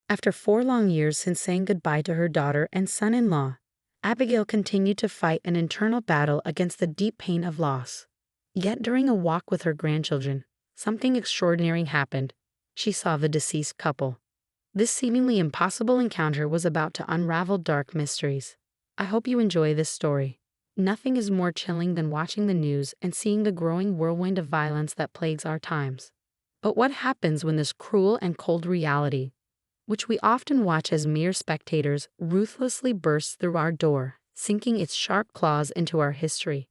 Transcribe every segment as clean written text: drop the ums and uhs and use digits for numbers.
After 4 long years since saying goodbye to her daughter and son-in-law, Abigail continued to fight an internal battle against the deep pain of loss. Yet during a walk with her grandchildren, something extraordinary happened. She saw the deceased couple. This seemingly impossible encounter was about to unravel dark mysteries. I hope you enjoy this story. Nothing is more chilling than watching the news and seeing the growing whirlwind of violence that plagues our times. But what happens when this cruel and cold reality, which we often watch as mere spectators, ruthlessly bursts through our door, sinking its sharp claws into our history?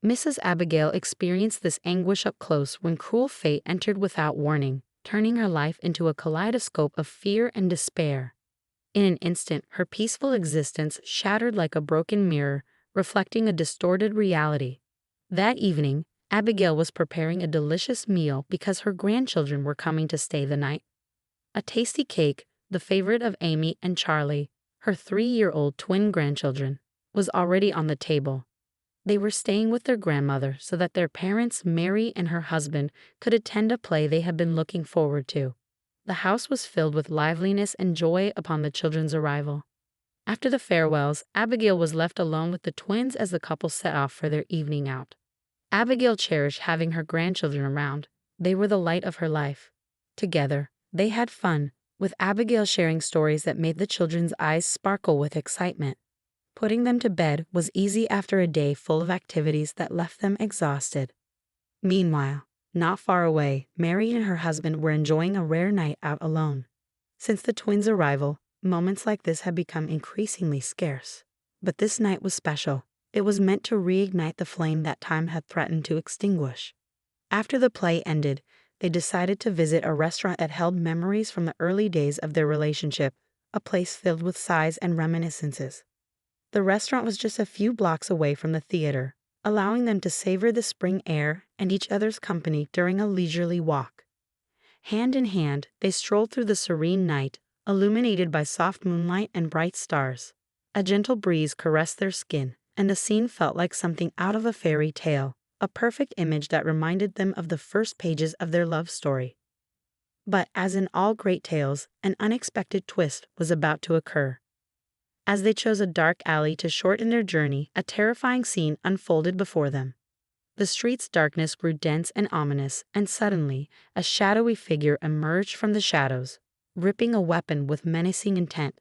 Mrs. Abigail experienced this anguish up close when cruel fate entered without warning, turning her life into a kaleidoscope of fear and despair. In an instant, her peaceful existence shattered like a broken mirror, reflecting a distorted reality. That evening, Abigail was preparing a delicious meal because her grandchildren were coming to stay the night. A tasty cake, the favorite of Amy and Charlie, her 3-year-old twin grandchildren, was already on the table. They were staying with their grandmother so that their parents, Mary and her husband, could attend a play they had been looking forward to. The house was filled with liveliness and joy upon the children's arrival. After the farewells, Abigail was left alone with the twins as the couple set off for their evening out. Abigail cherished having her grandchildren around. They were the light of her life. Together, they had fun, with Abigail sharing stories that made the children's eyes sparkle with excitement. Putting them to bed was easy after a day full of activities that left them exhausted. Meanwhile, not far away, Mary and her husband were enjoying a rare night out alone. Since the twins' arrival, moments like this had become increasingly scarce. But this night was special. It was meant to reignite the flame that time had threatened to extinguish. After the play ended, they decided to visit a restaurant that held memories from the early days of their relationship, a place filled with sighs and reminiscences. The restaurant was just a few blocks away from the theater, allowing them to savor the spring air and each other's company during a leisurely walk. Hand in hand, they strolled through the serene night, illuminated by soft moonlight and bright stars. A gentle breeze caressed their skin, and the scene felt like something out of a fairy tale, a perfect image that reminded them of the first pages of their love story. But as in all great tales, an unexpected twist was about to occur. As they chose a dark alley to shorten their journey, a terrifying scene unfolded before them. The street's darkness grew dense and ominous, and suddenly, a shadowy figure emerged from the shadows, gripping a weapon with menacing intent.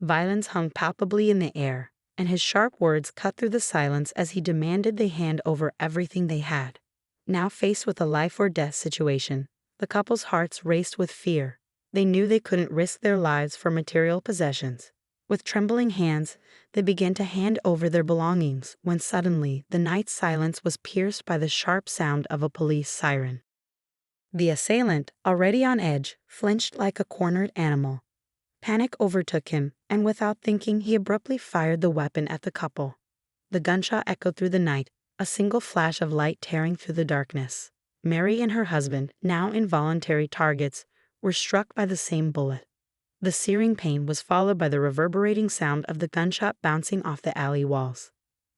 Violence hung palpably in the air, and his sharp words cut through the silence as he demanded they hand over everything they had. Now faced with a life-or-death situation, the couple's hearts raced with fear. They knew they couldn't risk their lives for material possessions. With trembling hands, they began to hand over their belongings when suddenly the night's silence was pierced by the sharp sound of a police siren. The assailant, already on edge, flinched like a cornered animal. Panic overtook him, and without thinking, he abruptly fired the weapon at the couple. The gunshot echoed through the night, a single flash of light tearing through the darkness. Mary and her husband, now involuntary targets, were struck by the same bullet. The searing pain was followed by the reverberating sound of the gunshot bouncing off the alley walls.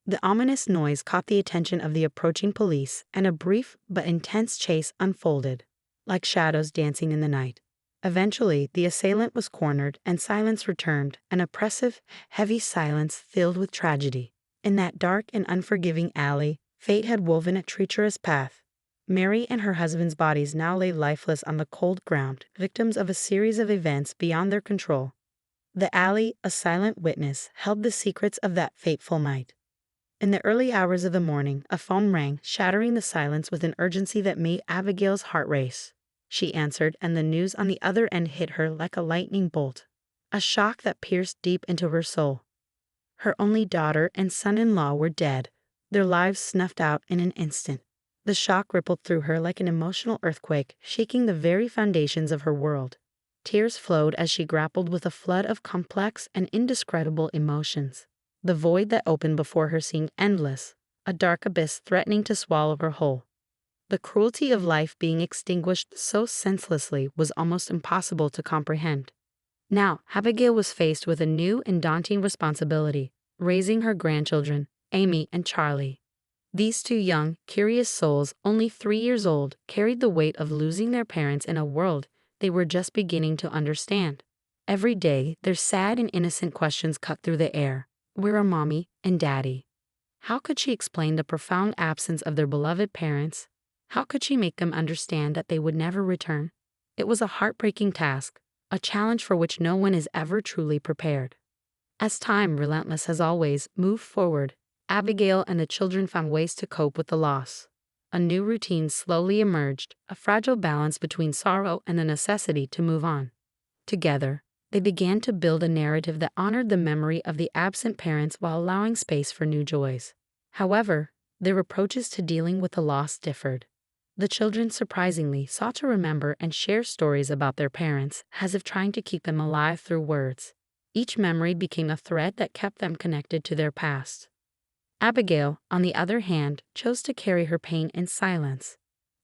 The ominous noise caught the attention of the approaching police, and a brief but intense chase unfolded, like shadows dancing in the night. Eventually, the assailant was cornered and silence returned, an oppressive, heavy silence filled with tragedy. In that dark and unforgiving alley, fate had woven a treacherous path. Mary and her husband's bodies now lay lifeless on the cold ground, victims of a series of events beyond their control. The alley, a silent witness, held the secrets of that fateful night. In the early hours of the morning, a phone rang, shattering the silence with an urgency that made Abigail's heart race. She answered, and the news on the other end hit her like a lightning bolt, a shock that pierced deep into her soul. Her only daughter and son-in-law were dead, their lives snuffed out in an instant. The shock rippled through her like an emotional earthquake, shaking the very foundations of her world. Tears flowed as she grappled with a flood of complex and indescribable emotions. The void that opened before her seemed endless, a dark abyss threatening to swallow her whole. The cruelty of life being extinguished so senselessly was almost impossible to comprehend. Now, Abigail was faced with a new and daunting responsibility, raising her grandchildren, Amy and Charlie. These two young, curious souls, only 3 years old, carried the weight of losing their parents in a world they were just beginning to understand. Every day, their sad and innocent questions cut through the air. Where are mommy and daddy? How could she explain the profound absence of their beloved parents? How could she make them understand that they would never return? It was a heartbreaking task, a challenge for which no one is ever truly prepared. As time, relentless as always, moved forward, Abigail and the children found ways to cope with the loss. A new routine slowly emerged, a fragile balance between sorrow and the necessity to move on. Together, they began to build a narrative that honored the memory of the absent parents while allowing space for new joys. However, their approaches to dealing with the loss differed. The children surprisingly sought to remember and share stories about their parents, as if trying to keep them alive through words. Each memory became a thread that kept them connected to their past. Abigail, on the other hand, chose to carry her pain in silence.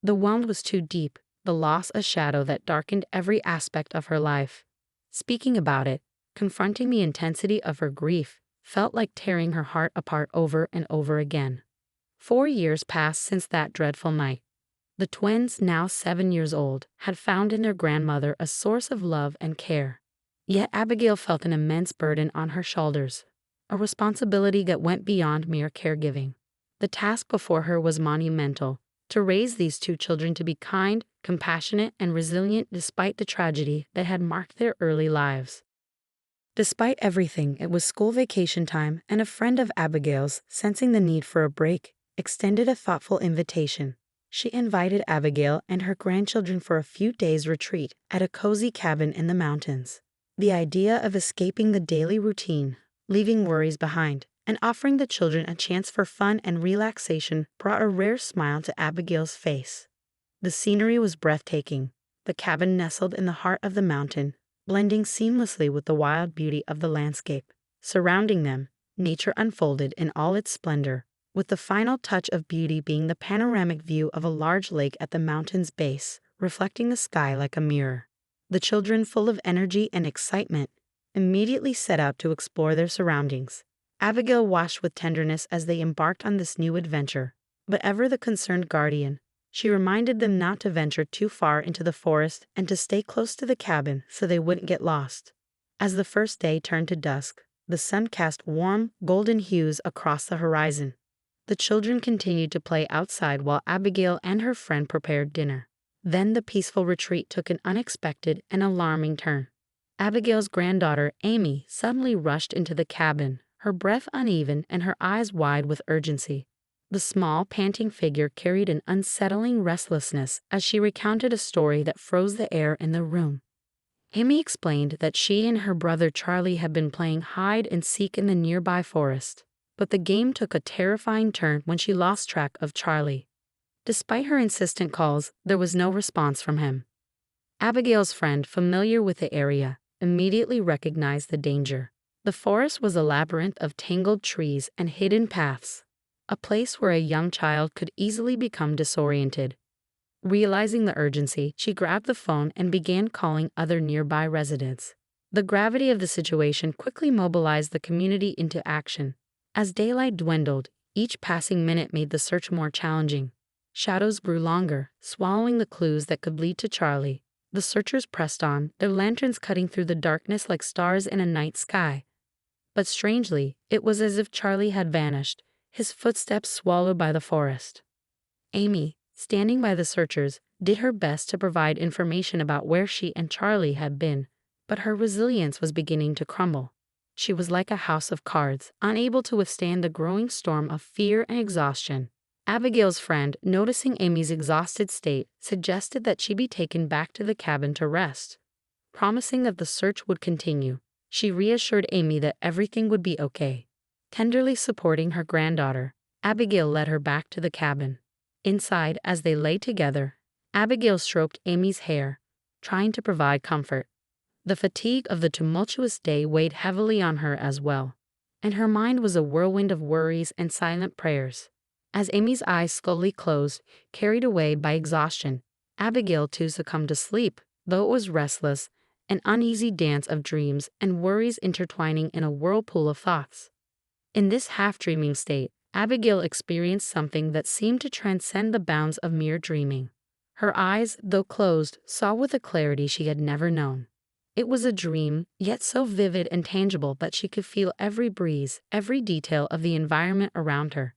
The wound was too deep, the loss a shadow that darkened every aspect of her life. Speaking about it, confronting the intensity of her grief, felt like tearing her heart apart over and over again. 4 years passed since that dreadful night. The twins, now 7 years old, had found in their grandmother a source of love and care. Yet Abigail felt an immense burden on her shoulders, a responsibility that went beyond mere caregiving. The task before her was monumental: to raise these two children to be kind, compassionate, and resilient despite the tragedy that had marked their early lives. Despite everything, it was school vacation time, and a friend of Abigail's, sensing the need for a break, extended a thoughtful invitation. She invited Abigail and her grandchildren for a few days' retreat at a cozy cabin in the mountains. The idea of escaping the daily routine, leaving worries behind, and offering the children a chance for fun and relaxation brought a rare smile to Abigail's face. The scenery was breathtaking. The cabin nestled in the heart of the mountain, blending seamlessly with the wild beauty of the landscape. Surrounding them, nature unfolded in all its splendor, with the final touch of beauty being the panoramic view of a large lake at the mountain's base, reflecting the sky like a mirror. The children, full of energy and excitement, immediately set out to explore their surroundings. Abigail watched with tenderness as they embarked on this new adventure, but ever the concerned guardian, she reminded them not to venture too far into the forest and to stay close to the cabin so they wouldn't get lost. As the first day turned to dusk, the sun cast warm, golden hues across the horizon. The children continued to play outside while Abigail and her friend prepared dinner. Then the peaceful retreat took an unexpected and alarming turn. Abigail's granddaughter, Amy, suddenly rushed into the cabin, her breath uneven and her eyes wide with urgency. The small, panting figure carried an unsettling restlessness as she recounted a story that froze the air in the room. Amy explained that she and her brother Charlie had been playing hide and seek in the nearby forest, but the game took a terrifying turn when she lost track of Charlie. Despite her insistent calls, there was no response from him. Abigail's friend, familiar with the area, immediately recognized the danger. The forest was a labyrinth of tangled trees and hidden paths, a place where a young child could easily become disoriented. Realizing the urgency, she grabbed the phone and began calling other nearby residents. The gravity of the situation quickly mobilized the community into action. As daylight dwindled, each passing minute made the search more challenging. Shadows grew longer, swallowing the clues that could lead to Charlie. The searchers pressed on, their lanterns cutting through the darkness like stars in a night sky. But strangely, it was as if Charlie had vanished, his footsteps swallowed by the forest. Amy, standing by the searchers, did her best to provide information about where she and Charlie had been, but her resilience was beginning to crumble. She was like a house of cards, unable to withstand the growing storm of fear and exhaustion. Abigail's friend, noticing Amy's exhausted state, suggested that she be taken back to the cabin to rest. Promising that the search would continue, she reassured Amy that everything would be okay. Tenderly supporting her granddaughter, Abigail led her back to the cabin. Inside, as they lay together, Abigail stroked Amy's hair, trying to provide comfort. The fatigue of the tumultuous day weighed heavily on her as well, and her mind was a whirlwind of worries and silent prayers. As Amy's eyes slowly closed, carried away by exhaustion, Abigail too succumbed to sleep, though it was restless, an uneasy dance of dreams and worries intertwining in a whirlpool of thoughts. In this half-dreaming state, Abigail experienced something that seemed to transcend the bounds of mere dreaming. Her eyes, though closed, saw with a clarity she had never known. It was a dream, yet so vivid and tangible that she could feel every breeze, every detail of the environment around her.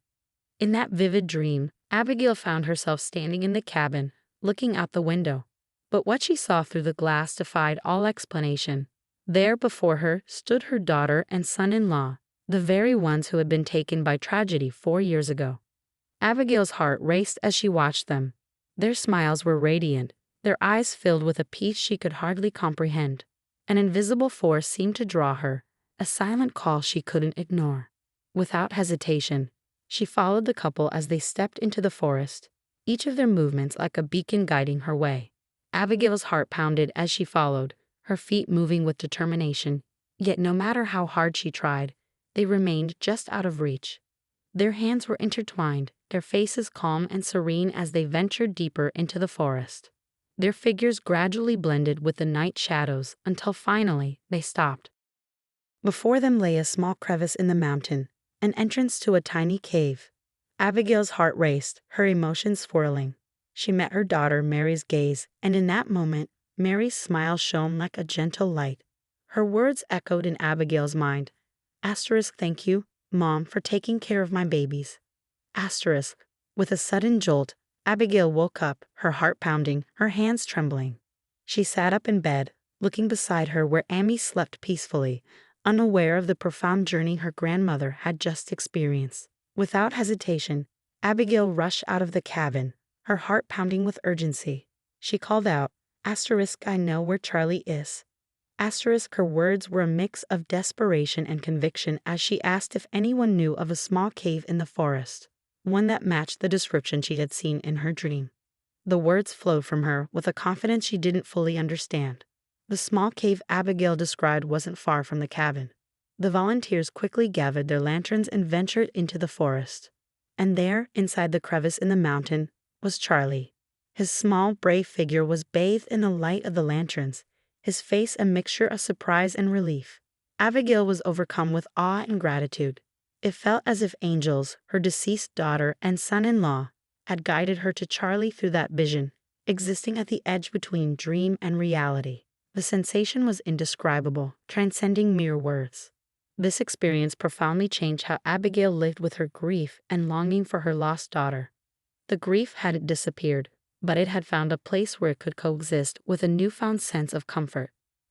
In that vivid dream, Abigail found herself standing in the cabin, looking out the window. But what she saw through the glass defied all explanation. There before her stood her daughter and son-in-law, the very ones who had been taken by tragedy 4 years ago. Abigail's heart raced as she watched them. Their smiles were radiant, their eyes filled with a peace she could hardly comprehend. An invisible force seemed to draw her, a silent call she couldn't ignore. Without hesitation, she followed the couple as they stepped into the forest, each of their movements like a beacon guiding her way. Abigail's heart pounded as she followed, her feet moving with determination, yet no matter how hard she tried, they remained just out of reach. Their hands were intertwined, their faces calm and serene as they ventured deeper into the forest. Their figures gradually blended with the night shadows until finally they stopped. Before them lay a small crevice in the mountain, an entrance to a tiny cave. Abigail's heart raced, her emotions swirling. She met her daughter Mary's gaze, and in that moment, Mary's smile shone like a gentle light. Her words echoed in Abigail's mind. Thank you, Mom, for taking care of my babies. With a sudden jolt, Abigail woke up, her heart pounding, her hands trembling. She sat up in bed, looking beside her where Amy slept peacefully, unaware of the profound journey her grandmother had just experienced. Without hesitation, Abigail rushed out of the cabin, her heart pounding with urgency. She called out, I know where Charlie is. Her words were a mix of desperation and conviction as she asked if anyone knew of a small cave in the forest, one that matched the description she had seen in her dream. The words flowed from her with a confidence she didn't fully understand. The small cave Abigail described wasn't far from the cabin. The volunteers quickly gathered their lanterns and ventured into the forest. And there, inside the crevice in the mountain, was Charlie. His small, brave figure was bathed in the light of the lanterns, his face a mixture of surprise and relief. Abigail was overcome with awe and gratitude. It felt as if angels, her deceased daughter and son-in-law, had guided her to Charlie through that vision, existing at the edge between dream and reality. The sensation was indescribable, transcending mere words. This experience profoundly changed how Abigail lived with her grief and longing for her lost daughter. The grief hadn't disappeared, but it had found a place where it could coexist with a newfound sense of comfort.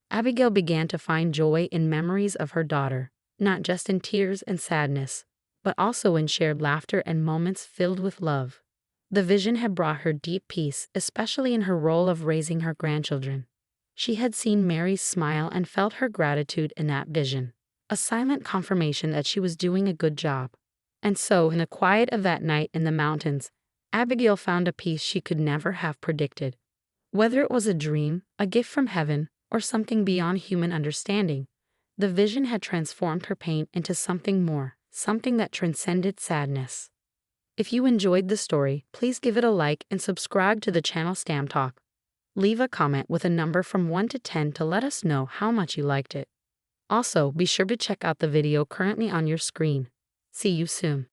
Abigail began to find joy in memories of her daughter, not just in tears and sadness, but also in shared laughter and moments filled with love. The vision had brought her deep peace, especially in her role of raising her grandchildren. She had seen Mary's smile and felt her gratitude in that vision, a silent confirmation that she was doing a good job. And so, in the quiet of that night in the mountains, Abigail found a peace she could never have predicted. Whether it was a dream, a gift from heaven, or something beyond human understanding, the vision had transformed her pain into something more, something that transcended sadness. If you enjoyed the story, please give it a like and subscribe to the channel Stam Talk. Leave a comment with a number from 1 to 10 to let us know how much you liked it. Also, be sure to check out the video currently on your screen. See you soon.